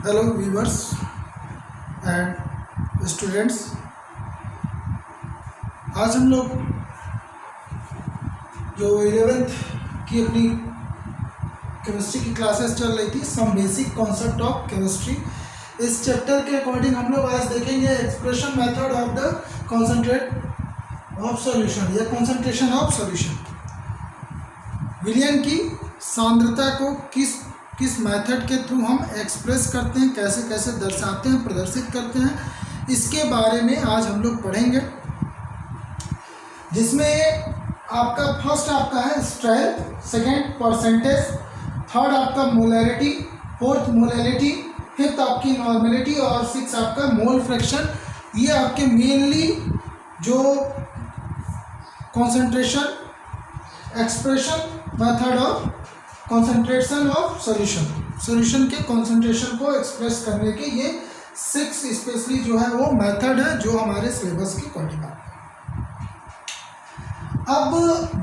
Hello viewers and students. आज हम लोग जो 11th की अपनी केमिस्ट्री की क्लासेस चल रही थी, some basic concept of chemistry, इस चैप्टर के अकॉर्डिंग हम लोग आज देखेंगे expression method of the concentrate of solution या कॉन्सेंट्रेशन ऑफ सॉल्यूशन। विलयन की सांद्रता को किस मेथड के थ्रू हम एक्सप्रेस करते हैं, कैसे कैसे दर्शाते हैं, प्रदर्शित करते हैं, इसके बारे में आज हम लोग पढ़ेंगे। जिसमें आपका फर्स्ट आपका है स्ट्रेंथ, सेकेंड परसेंटेज, थर्ड आपका मोलैरिटी, फोर्थ मोलैरिटी, फिफ्थ आपकी नॉर्मेलिटी और सिक्स आपका मोल फ्रैक्शन। ये आपके मेनली जो concentration expression method of concentration of solution के कॉन्सेंट्रेशन को एक्सप्रेस करने के ये 6 स्पेशली जो है वो मेथड है जो हमारे सिलेबस के अकॉर्डिंग है। अब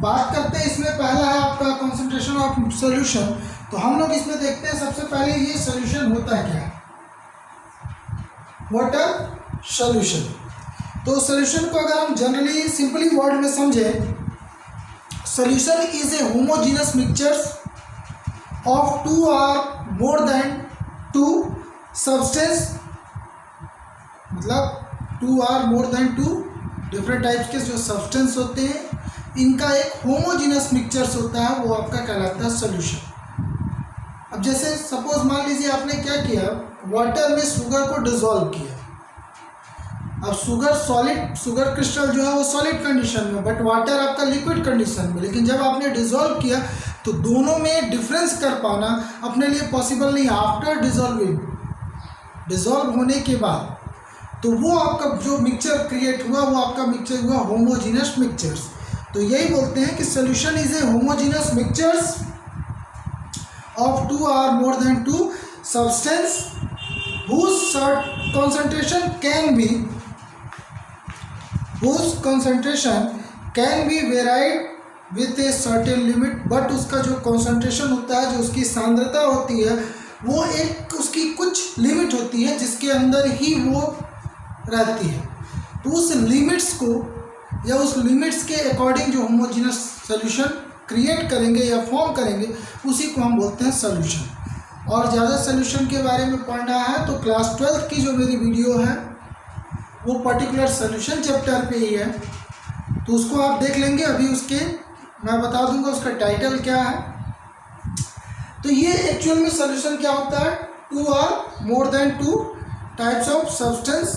बात करते हैं, इसमें पहला है आपका कॉन्सेंट्रेशन ऑफ सॉल्यूशन। तो हम लोग इसमें देखते हैं सबसे पहले ये सॉल्यूशन होता है क्या, वाटर सॉल्यूशन। तो सॉल्यूशन को अगर हम जनरली सिंपली वर्ड में समझें, solution is a homogeneous mixture of 2 or more than 2 substance, मतलब 2 or more than 2 different types के जो सब्सटेंस होते हैं, इनका एक होमोजेनस मिक्सचर्स होता है, वो आपका कहलाता है सॉल्यूशन। अब जैसे सपोज मान लीजिए आपने क्या किया, वाटर में शुगर को डिसॉल्व किया। अब शुगर क्रिस्टल जो है वो सॉलिड कंडीशन में, बट वाटर आपका लिक्विड कंडीशन में। लेकिन जब आपने डिसॉल्व किया तो दोनों में डिफरेंस कर पाना अपने लिए पॉसिबल नहीं। आफ्टर डिसॉल्व होने के बाद तो वो आपका जो मिक्सचर क्रिएट हुआ वो आपका मिक्सचर हुआ होमोजेनस मिक्सचर्स। तो यही बोलते हैं कि solution is a homogeneous mixtures of 2 or more than 2 substance whose concentration can be varied with a certain limit, but उसका जो कॉन्सेंट्रेशन होता है, जो उसकी सांद्रता होती है, वो एक उसकी कुछ लिमिट होती है जिसके अंदर ही वो रहती है। तो उस लिमिट्स को या उस लिमिट्स के अकॉर्डिंग जो होमोजेनस सॉल्यूशन क्रिएट करेंगे या फॉर्म करेंगे, उसी को हम बोलते हैं सॉल्यूशन। और ज़्यादा सॉल्यूशन के बारे में पढ़ना है तो क्लास 12th की जो मेरी वीडियो है वो पर्टिकुलर सॉल्यूशन चैप्टर पे ही है, तो उसको आप देख लेंगे। अभी उसके मैं बता दूंगा उसका टाइटल क्या है। तो ये एक्चुअल में सॉल्यूशन क्या होता है, 2 or more than 2 types of substance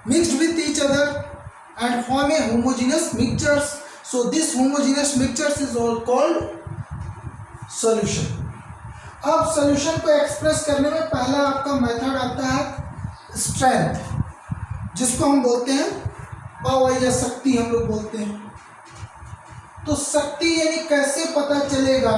mixed with each other and form a homogeneous mixtures. So this homogeneous mixtures is all called solution. अब सॉल्यूशन को एक्सप्रेस करने में पहला आपका मेथड आता है स्ट्रेंथ, जिसको हम बोलते हैं पावर या शक्ति हम लोग बोलते हैं। तो शक्ति यानी कैसे पता चलेगा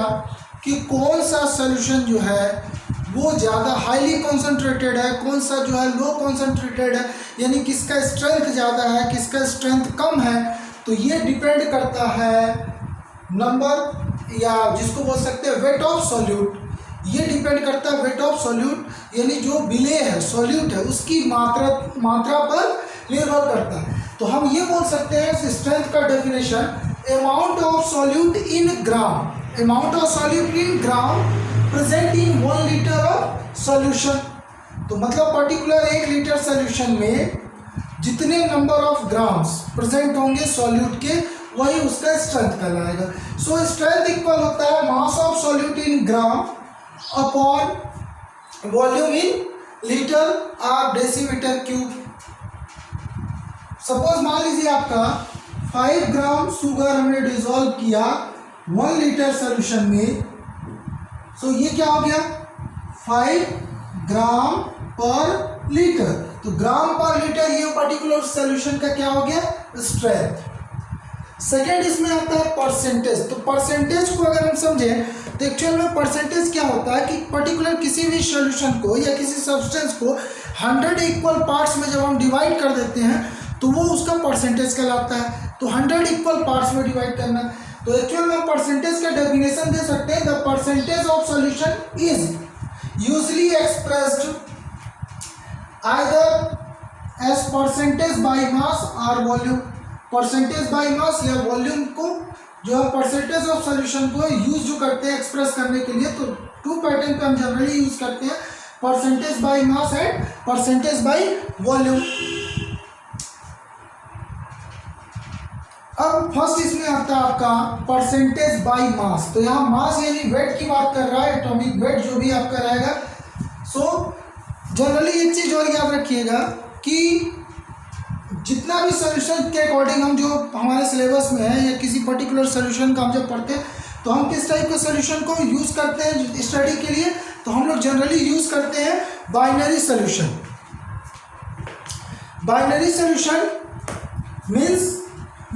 कि कौन सा सॉल्यूशन जो है वो ज़्यादा हाईली कॉन्सेंट्रेटेड है, कौन सा जो है लो कॉन्सेंट्रेटेड है, यानी किसका स्ट्रेंथ ज़्यादा है, किसका स्ट्रेंथ कम है। तो ये डिपेंड करता है नंबर, या जिसको बोल सकते हैं वेट ऑफ सॉल्यूट। ये डिपेंड करता है वेट ऑफ सॉल्यूट, यानी जो विलेय है, सॉल्यूट है, उसकी मात्रा पर निर्भर करता है। तो हम ये बोल सकते हैं स्ट्रेंथ का definition, amount of solute in gram, amount of solute in gram present in 1 litre of solution. तो मतलब पर्टिकुलर 1 लीटर सॉल्यूशन में जितने नंबर ऑफ ग्राम्स प्रेजेंट होंगे सॉल्यूट के, वही उसका स्ट्रेंथ कहलाएगा। सो स्ट्रेंथ इक्वल होता है mass of solute in gram upon volume in litre और डेसीमीटर क्यूब। सपोज मान लीजिए आपका 5 ग्राम शुगर हमने डिसॉल्व किया 1 लीटर सॉल्यूशन में। सो ये क्या हो गया, 5 ग्राम पर लीटर। तो ग्राम पर लीटर ये पर्टिकुलर सॉल्यूशन का क्या हो गया, स्ट्रेंथ। सेकेंड इसमें आता है परसेंटेज। तो परसेंटेज को अगर हम समझें तो एक्चुअल में परसेंटेज क्या होता है कि पर्टिकुलर किसी भी सॉल्यूशन को या किसी सब्सटेंस को 100 इक्वल पार्ट्स में जब हम डिवाइड कर देते हैं तो वो उसका परसेंटेज कहलाता है। तो 100 इक्वल पार्ट्स में डिवाइड करना। तो एक्चुअल में परसेंटेज का डेफिनेशन दे सकते हैं, the percentage of solution is usually expressed either as percentage by mass और वॉल्यूम, परसेंटेज बाई मास या वॉल्यूम को जो है परसेंटेज ऑफ सॉल्यूशन को यूज जो करते हैं एक्सप्रेस करने के लिए, तो टू पैटर्न पे हम जनरली यूज करते हैं percentage by mass and percentage by volume. अब फर्स्ट इसमें आता है आपका परसेंटेज बाई मास। तो यहाँ मास यानी वेट की बात कर रहा है, एटॉमिक वेट जो भी आपका रहेगा। सो जनरली एक चीज और याद रखिएगा कि जितना भी सॉल्यूशन के अकॉर्डिंग हम जो हमारे सिलेबस में है या किसी पर्टिकुलर सॉल्यूशन का हम जब पढ़ते हैं तो हम किस टाइप के सॉल्यूशन को यूज करते हैं स्टडी के लिए, तो हम लोग जनरली यूज करते हैं binary solution. Binary solution means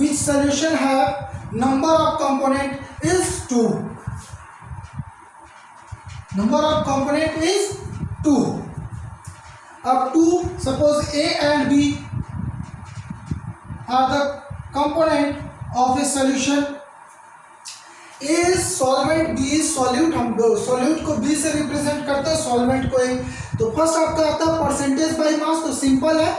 which solution have number of component is 2, number of component is 2। अब 2 suppose A and B are the component of a solution, A is solvent, B is solute। हम solute को B से represent करते हैं, solvent को A। तो first आपका आता है परसेंटेज बाई मास। तो सिंपल है,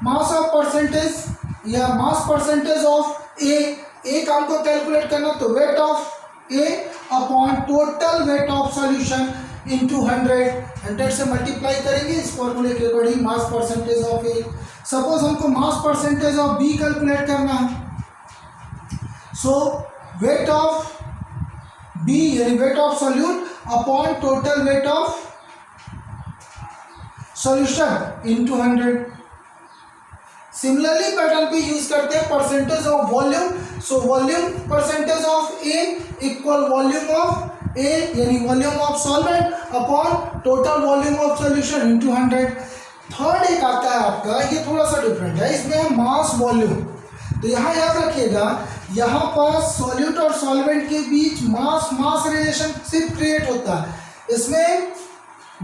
मास ऑफ परसेंटेज या मास परसेंटेज ऑफ ए का हमको कैलकुलेट करना, तो weight of A upon total weight of solution into 100 से मल्टीप्लाई करेंगे इस फॉर्मूले के according mass percentage of A. Suppose हमको mass percentage of B calculate करना है, सो वेट ऑफ बी यानी weight of solute upon total weight of solution into 100। Similarly pattern पे यूज करते हैं percentage of volume. So volume percentage of A equal volume of A यानी volume of solvent upon total volume of solution into 100। Third एक आता है आपका, ये थोड़ा सा डिफरेंट है, इसमें है मास वॉल्यूम। तो यहाँ याद रखिएगा, यहाँ पर सॉल्यूट और सॉल्वेंट के बीच मास रिलेशनशिप क्रिएट होता है, इसमें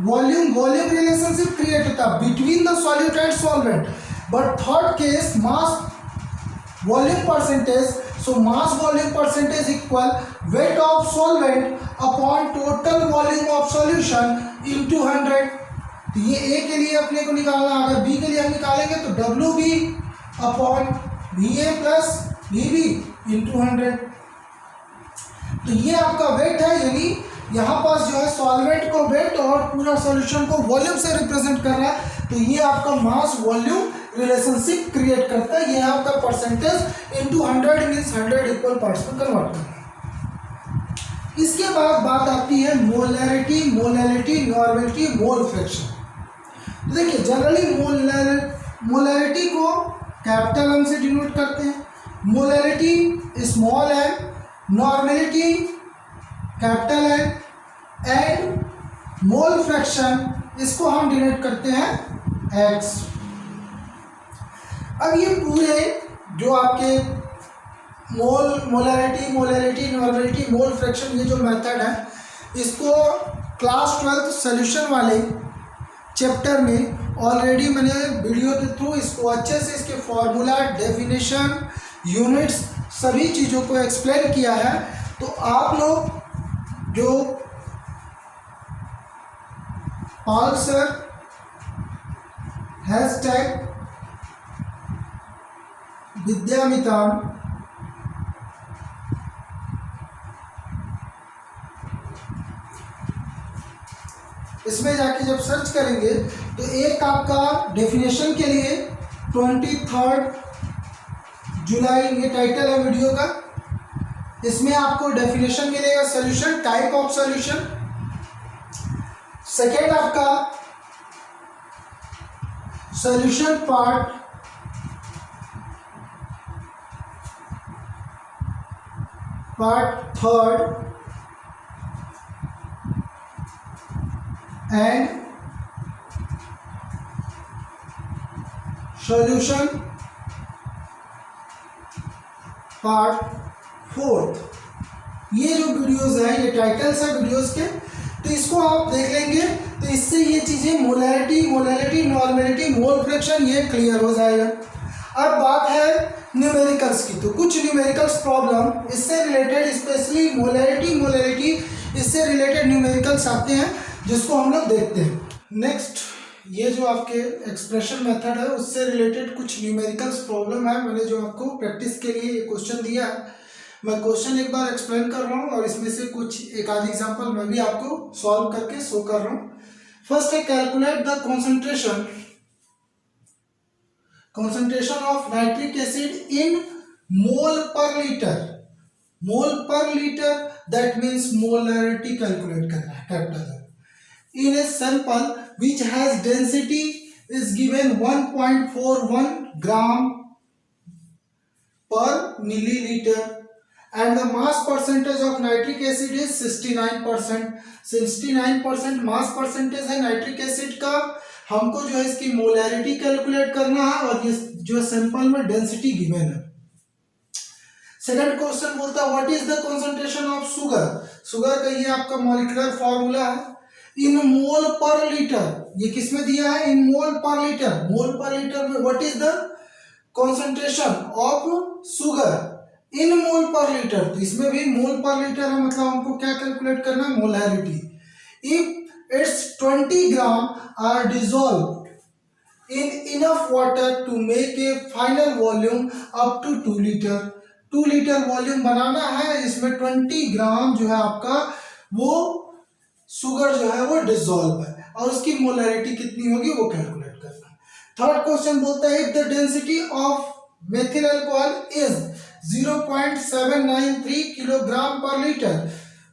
वॉल्यूम रिलेशनशिप क्रिएट होता है between the solute and solvent. But third case mass volume percentage, so mass volume percentage equal weight of solvent upon total volume of solution into 100। तो ये A के लिए अपने को निकालना, अगर B के लिए हम निकालेंगे तो WB upon VA plus VB into 100। तो ये आपका वेट है, यानी यहाँ पास जो है सॉल्वेंट को वेट और पूरा सॉल्यूशन को वॉल्यूम से रिप्रेजेंट कर रहा है। तो ये आपका मास वॉल्यूम रिलेशनशिप क्रिएट करता है। ये आपका percentage into 100 means 100 equal parts में कन्वर्ट करना है। इसके बाद बात आती है मोलैरिटी, नॉर्मेलिटी, मोल फ्रैक्शन। तो देखिए जनरली मोलैरिटी को कैपिटल एम से डिनोट करते हैं, मोलैरिटी स्मॉल है, normality capital N and mole fraction इसको हम डिनोट करते हैं एक्स। अब ये पूरे जो आपके मोलैरिटी, नॉर्मेलिटी, मोल फ्रैक्शन ये जो मेथड है, इसको क्लास 12 सॉल्यूशन वाले चैप्टर में ऑलरेडी मैंने वीडियो के थ्रू इसको अच्छे से इसके फॉर्मूला, डेफिनेशन, यूनिट्स सभी चीज़ों को एक्सप्लेन किया है। तो आप लोग जो पाल सर हैशटैग विद्यामितान इसमें जाके जब सर्च करेंगे तो एक आपका डेफिनेशन के लिए 23 जुलाई ये टाइटल है वीडियो का, इसमें आपको डेफिनेशन मिलेगा solution, type of solution. Second आपका solution part, third and solution part fourth. ये जो वीडियोस हैं, ये टाइटल्स हैं वीडियोस के, तो इसको आप देख लेंगे तो इससे ये चीज़ें मोलैरिटी, नॉर्मेलिटी, मोल फ्रैक्शन ये क्लियर हो जाएगा। अब बात है न्यूमेरिकल्स की, तो कुछ न्यूमेरिकल्स प्रॉब्लम इससे रिलेटेड, स्पेशली मोलैरिटी इससे रिलेटेड न्यूमेरिकल्स आते हैं जिसको हम लोग देखते हैं। नेक्स्ट ये जो आपके एक्सप्रेशन मेथड है उससे रिलेटेड कुछ न्यूमेरिकल्स प्रॉब्लम है। मैंने जो आपको प्रैक्टिस के लिए ये क्वेश्चन दिया है, मैं क्वेश्चन एक बार एक्सप्लेन कर रहा हूँ और इसमें से कुछ एक आध एग्जांपल मैं भी आपको सॉल्व करके शो कर रहा हूँ। फर्स्ट है calculate the concentration of nitric acid in mole per liter। Mole per litre that means molarity calculate करना है, कैपिटल है। In a sample which has density is given 1.41 gram per milliliter and the mass percentage of nitric acid is 69%। 69% mass percentage है nitric acid का। हमको जो है इसकी molarity calculate करना है और ये जो सैंपल में डेंसिटी गिवन है। सेकंड क्वेश्चन बोलता है what is the concentration of sugar. Sugar का ये आपका मॉलिक्यूलर फॉर्मूला है इन मोल पर लीटर। ये किस में दिया है? इन मोल पर लीटर। मोल पर लीटर में what is the concentration of sugar in mole per litre. तो इसमें भी मोल पर लीटर है, मतलब हमको क्या कैलकुलेट करना है? Molarity. If it's 20 gram are dissolved in enough water to make a final volume up to 2 litre. 2 litre volume बनाना है, इसमें 20 ग्राम जो है आपका वो शुगर जो है वो डिसॉल्व है और उसकी मोलैरिटी कितनी होगी वो कैलकुलेट करना है। थर्ड क्वेश्चन बोलता है if the density of methyl alcohol is 0.793 kilogram per litre,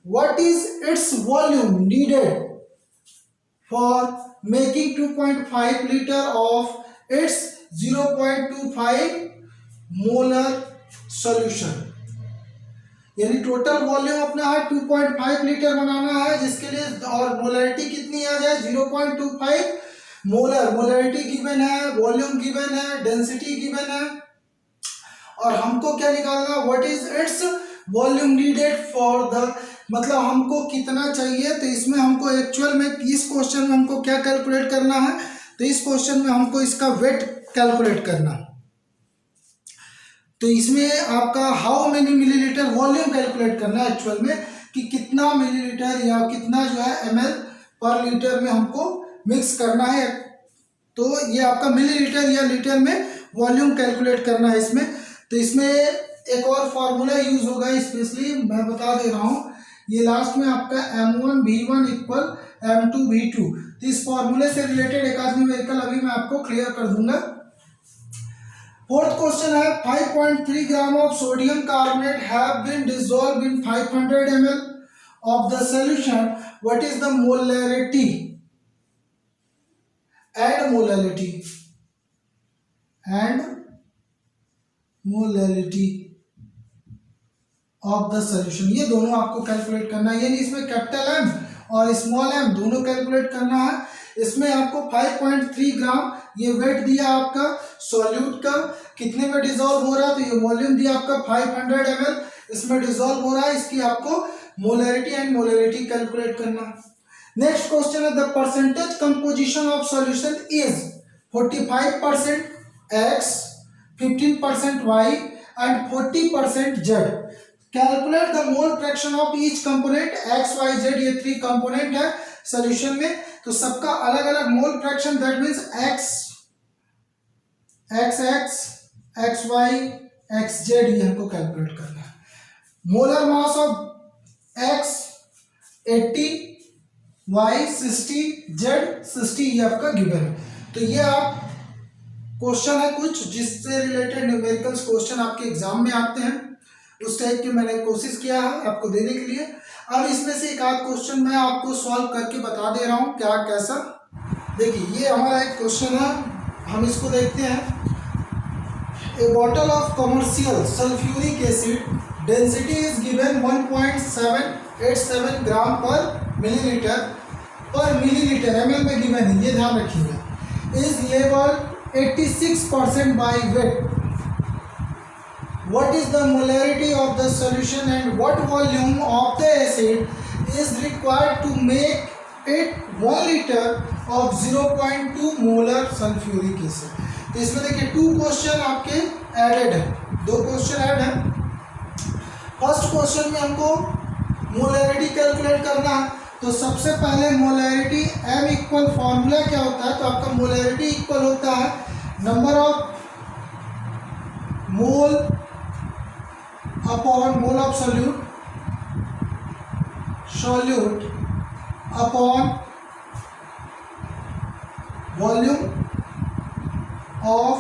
what is its volume needed for making 2.5 litre of its 0.25 molar solution. यानी टोटल वॉल्यूम अपना है 2.5 लीटर बनाना है, जिसके लिए और मोलरिटी कितनी आ जाए? 0.25 मोलर। मोलरिटी गिवन है, वॉल्यूम गिवन है, डेंसिटी गिवन है और हमको क्या निकालना है? What is its volume needed for the, मतलब हमको कितना चाहिए। तो इसमें हमको एक्चुअल में इस क्वेश्चन में हमको क्या कैलकुलेट करना है? तो इस क्वेश्चन में हमको इसका वेट कैलकुलेट करना है। तो इसमें आपका how many millilitre volume calculate करना है एक्चुअल में, कि कितना मिलीलीटर या कितना जो है ml पर लीटर में हमको मिक्स करना है। तो ये आपका मिलीलीटर या लीटर में वॉल्यूम कैलकुलेट करना है इसमें। तो इसमें एक और फार्मूला यूज होगा, स्पेशली मैं बता दे रहा हूँ, ये लास्ट में आपका M1V1 इक्वल M2V2। तो इस फॉर्मूले से रिलेटेड एक आध न्यूमेरिकल अभी मैं आपको क्लियर कर दूंगा। फोर्थ क्वेश्चन है 5.3 gram of sodium carbonate have been dissolved in 500 ml of the solution, what is the molarity and molarity of the solution. ये दोनों आपको कैलकुलेट करना है, यानी इसमें कैपिटल M और स्मॉल m दोनों कैलकुलेट करना है। इसमें आपको 5.3 ग्राम ये वेट दिया आपका सॉल्यूट का, कितने में डिसॉल्व हो रहा है, तो ये वॉल्यूम दिया आपका 500 ml, इसमें डिसॉल्व हो रहा है, इसकी आपको मोलैरिटी एंड मोलैरिटी कैलकुलेट करना। नेक्स्ट क्वेश्चन है the percentage composition of solution is 45% X, 15% Y and 40% Z। Calculate the mole fraction of each component. X, Y, Z ये 3 कंपोनेंट है सॉल्यूशन में, तो सबका अलग अलग mole fraction, that means XX, XY, XZ ये हमको कैलकुलेट करना है। Molar mass of X 80, Y 60, Z 60 ये आपका गिवन है। तो ये आप क्वेश्चन है कुछ जिससे रिलेटेड न्यूमेरिकल्स क्वेश्चन आपके एग्जाम में आते हैं, उस टाइप की मैंने कोशिश किया है आपको देने के लिए। अब इसमें से एक आध क्वेश्चन मैं आपको सॉल्व करके बता दे रहा हूँ क्या कैसा। देखिए ये हमारा एक क्वेश्चन है, हम इसको देखते हैं। A bottle of commercial sulphuric acid density is given 1.787 gram per millilitre ml में गिवन है, ये ध्यान रखिएगा। Is level 86% by weight. What is the molarity of the solution and what volume of the acid is required to make it 1 liter of 0.2 molar sulfuric acid। तो इसमें देखिए 2 question आपके added है, 2 क्वेश्चन ऐड है। First question में हमको molarity calculate करना है, तो सबसे पहले मोलैरिटी M इक्वल फॉर्मूला क्या होता है, तो आपका मोलैरिटी इक्वल होता है number of mole upon mole of solute upon volume of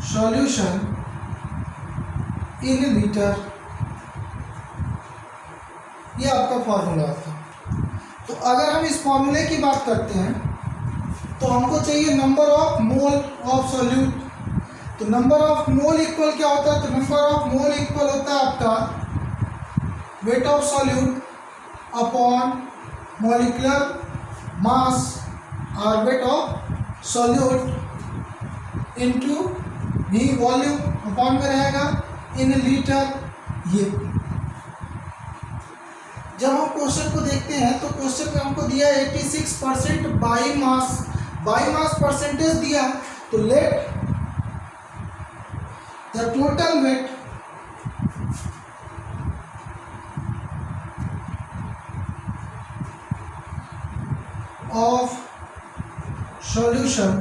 solution in litre. ये आपका फॉर्मूला होता है। तो अगर हम इस फॉर्मूले की बात करते हैं तो हमको चाहिए number of mole of solute. तो नंबर ऑफ मोल इक्वल क्या होता है, तो नंबर ऑफ मोल इक्वल होता है आपका wait of solute upon molecular mass और वेट ऑफ सॉल्यूट इनटू भी वॉल्यूम अपॉन में रहेगा इन लीटर। ये जब हम क्वेश्चन को देखते हैं तो क्वेश्चन में हमको दिया 86% बाई मास परसेंटेज दिया। तो let the total weight of solution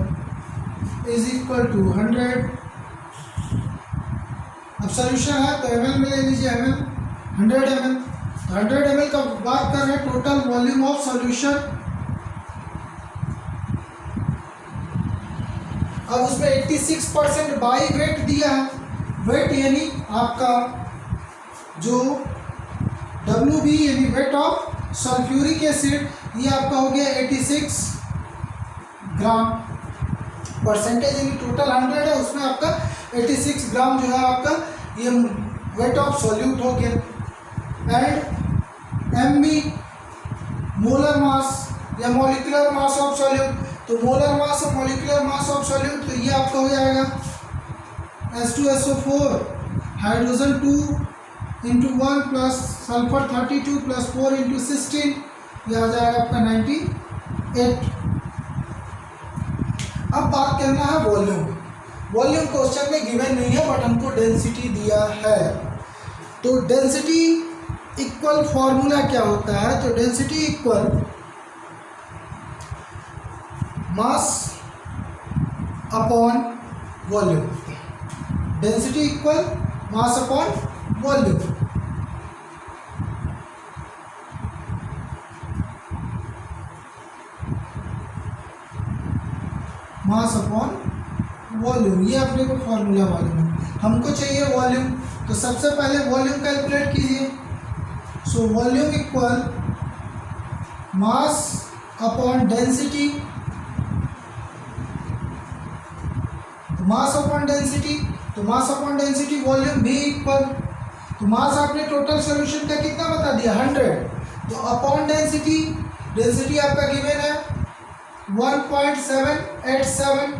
is equal to 100। अब सॉल्यूशन है तो ml में ले लीजिए, ml 100 ml। 100 ml का बात कर रहे हैं टोटल वॉल्यूम ऑफ सॉल्यूशन। अब उसमें 86% बाई वेट दिया है। वेट यानी आपका जो WB यानी वेट ऑफ सल्फ्यूरिक एसिड, ये आपका हो गया 86 ग्राम। परसेंटेज यानी टोटल 100 है, उसमें आपका 86 ग्राम जो है आपका ये वेट ऑफ सॉल्यूट हो गया। एंड MB मोलर मास या मॉलिक्यूलर मास ऑफ सॉल्यूट। तो मोलर मास और मॉलिक्यूलर मास ऑफ सॉल्यूट, तो ये आपका हो जाएगा H2SO4 hydrogen 2 into 1 plus sulphur 32 plus 4 into 16, ये आ जाएगा आपका 98। अब बात करना है वॉल्यूम। वॉल्यूम क्वेश्चन में गिवन नहीं है बट हमको डेंसिटी दिया है। तो डेंसिटी इक्वल फॉर्मूला क्या होता है, तो density equal mass upon volume. Density equal mass upon volume. Mass upon volume, ये अपने को फॉर्मूला मालूम है। हमको चाहिए वॉल्यूम, तो सबसे पहले वॉल्यूम कैलकुलेट कीजिए। So volume equal mass upon density. Mass upon density, तो मास अपॉन डेंसिटी वॉल्यूम भी इक्वल। तो मास आपने टोटल सॉल्यूशन का कितना बता दिया 100, तो अपॉन डेंसिटी, डेंसिटी आपका गिवन है 1.787।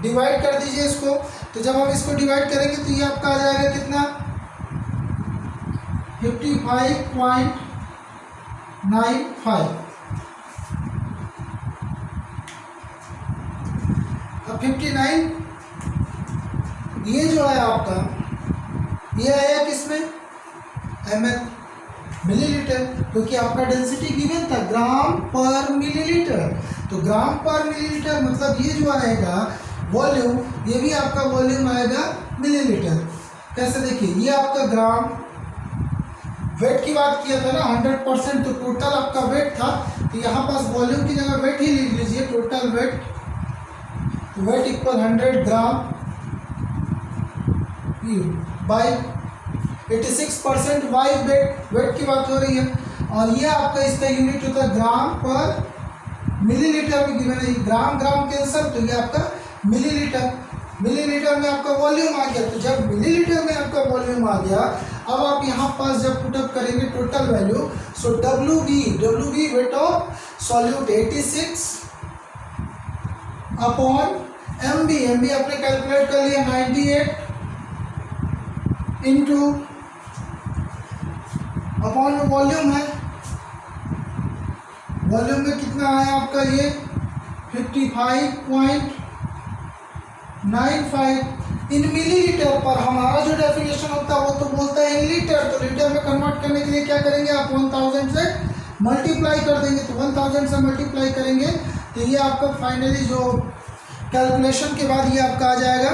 डिवाइड कर दीजिए इसको। तो जब हम इसको डिवाइड करेंगे तो ये आपका आ जाएगा कितना 55.95। अब 59 ये जो है आपका, ये आया किसमें ml मिलीलीटर, क्योंकि आपका डेंसिटी गिवन था ग्राम पर मिलीलीटर। तो ग्राम पर मिलीलीटर मतलब ये जो आएगा वॉल्यूम, ये भी आपका वॉल्यूम आएगा मिलीलीटर। कैसे देखिए, ये आपका ग्राम, वेट की बात किया था ना 100%, तो टोटल आपका वेट था, तो यहाँ पास वॉल्यूम की जगह वेट ही लिख लीजिए। Total weight, weight equal 100 gram by 86% by wait की बात हो रही है। और ये आपका इसका यूनिट होता है ग्राम पर मिलीलीटर में गिवन है। ग्राम ग्राम कैंसल, तो ये आपका मिलीलीटर। मिलीलीटर में आपका वॉल्यूम आ गया। तो जब मिलीलीटर में आपका वॉल्यूम आ गया, अब आप यहाँ पास जब पुटअप करेंगे total value, so WB wait of solute 86 upon MB आपने कैलकुलेट कर लिया 98 इंटू अपॉन वॉल्यूम है। वॉल्यूम में कितना आया आपका ये 55.95 इन मिलीलीटर पर। हमारा जो डेफिनेशन होता है वो तो बोलता है इन लीटर, तो लीटर में कन्वर्ट करने के लिए क्या करेंगे आप 1000 से मल्टीप्लाई कर देंगे तो 1000 से मल्टीप्लाई करेंगे तो ये आपका फाइनली जो कैलकुलेशन के बाद ये आपका आ जाएगा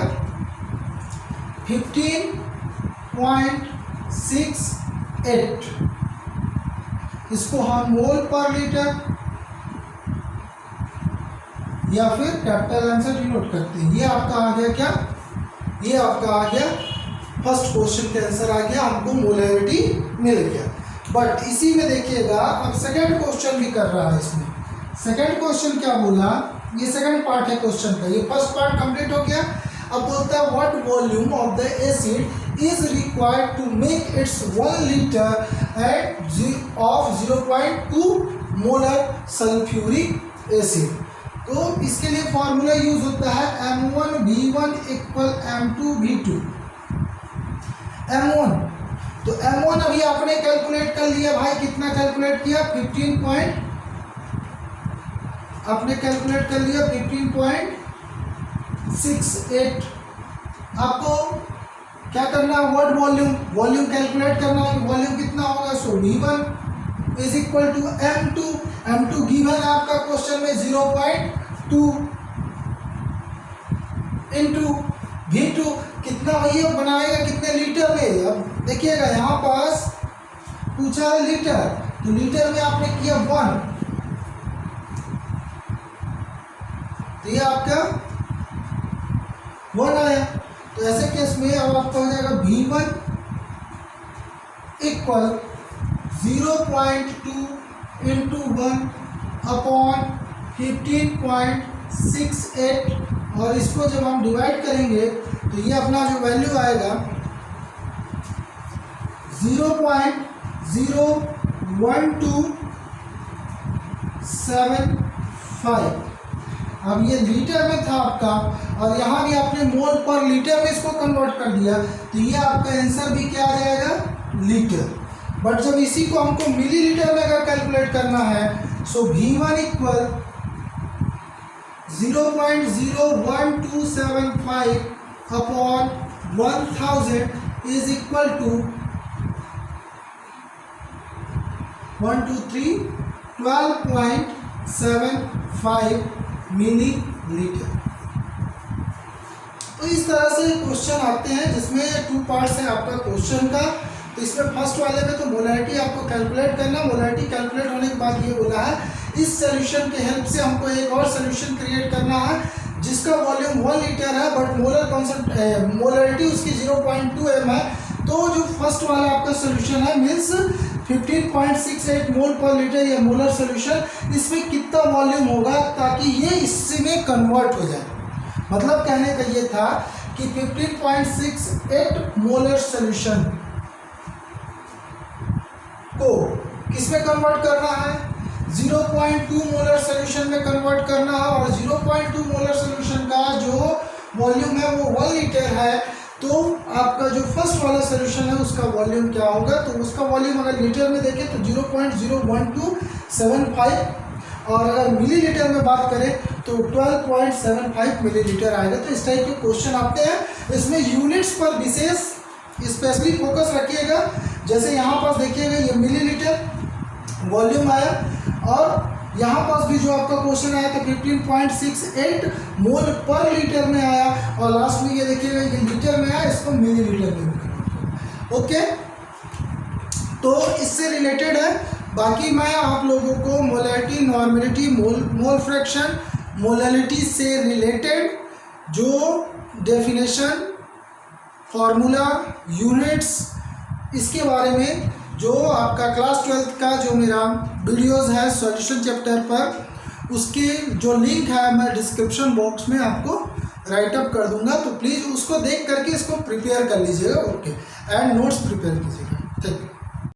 15.68। इसको हम मोल पर लीटर या फिर कैपिटल आंसर डिनोट करते हैं। ये आपका आ गया क्या, ये आपका आ गया फर्स्ट क्वेश्चन का आंसर आ गया, हमको मोलैरिटी मिल गया। बट इसी में देखिएगा अब सेकंड क्वेश्चन भी कर रहा है इसमें। सेकंड क्वेश्चन क्या बोला, ये सेकंड पार्ट है क्वेश्चन का, ये फर्स्ट पार्ट कंप्लीट हो गया। अब बोलता है what volume of the acid is required to make its 1 litre at of 0.2 molar sulphuric acid. तो इसके लिए फॉर्मूला यूज होता है M1V1 इक्वल M2V2। M1 तो M1 अभी आपने कैलकुलेट कर लिया भाई, कितना कैलकुलेट किया 15.68। आपको क्या करना है, वर्ड वॉल्यूम कैलकुलेट करना है, वॉल्यूम कितना होगा। So V1 is equal to M2 given है आपका क्वेश्चन में 0.2 इंटू V2 कितना वही बनाएगा कितने लीटर में। अब देखिएगा यहाँ पास पूछा है लीटर, तो लीटर में आपने किया 1, तो ये आपका 1 आया। तो ऐसे केस में अब आपका हो जाएगा V1 इक्वल 0.2 इंटू 1 अपॉन 15.68 और इसको जब हम डिवाइड करेंगे तो ये अपना जो वैल्यू आएगा 0.01275। अब ये लीटर में था आपका और यहाँ भी आपने मोल पर लीटर में इसको कन्वर्ट कर दिया, तो ये आपका आंसर भी क्या आ जाएगा लीटर। बट जब इसी को हमको मिलीलीटर में अगर कैलकुलेट करना है so V1 equal 0.01275 upon 1000 is equal to 1275 millilitre. तो इस तरह से क्वेश्चन आते हैं जिसमें 2 पार्ट्स हैं आपका क्वेश्चन का। तो इसमें फर्स्ट वाले में तो मोलैरिटी आपको कैलकुलेट करना, मोलैरिटी कैलकुलेट होने के बाद ये बोला है इस सोल्यूशन के हेल्प से हमको एक और सोल्यूशन क्रिएट करना है जिसका वॉल्यूम 1 लीटर है बट मोलैरिटी उसकी 0.2 m है। तो जो फर्स्ट वाला आपका सोल्यूशन है मीन्स 15.68 मोल पर लीटर या मोलर सोल्यूशन, इसमें कितना वॉल्यूम होगा ताकि ये इसमें कन्वर्ट हो जाए। मतलब कहने का ये था कि 15.68 मोलर सोल्यूशन को किसमें कन्वर्ट करना है, 0.2 मोलर सोल्यूशन में कन्वर्ट करना है। और 0.2 मोलर सोल्यूशन का जो वॉल्यूम है वो 1 लीटर है। तो आपका जो फर्स्ट वाला सोल्यूशन है उसका वॉल्यूम क्या होगा, तो उसका वॉल्यूम अगर लीटर में देखें तो 0.01275 और अगर मिलीलीटर में बात करें तो 12.75 मिलीलीटर आएगा। तो इस टाइप के क्वेश्चन आते हैं, इसमें यूनिट्स पर विशेष स्पेशली फोकस रखिएगा। जैसे यहाँ पास देखिएगा ये मिलीलीटर वॉल्यूम आया और यहाँ पास भी जो आपका क्वेश्चन आया था 15.68 मोल पर लीटर में आया और लास्ट में ये देखिएगा ये लीटर में आया, इसको मिलीलीटर में। ओके, तो इससे रिलेटेड है। बाकी मैं आप लोगों को molarity, normality, mole fraction, molality से रिलेटेड जो डेफिनेशन, फॉर्मूला, यूनिट्स, इसके बारे में जो आपका क्लास 12th का जो मेरा वीडियोस है सॉल्यूशन चैप्टर पर, उसके जो लिंक है मैं डिस्क्रिप्शन बॉक्स में आपको राइट अप कर दूंगा। तो प्लीज़ उसको देख करके इसको प्रिपेयर कर लीजिएगा। ओके, एंड नोट्स प्रिपेयर कीजिएगा। Thank you.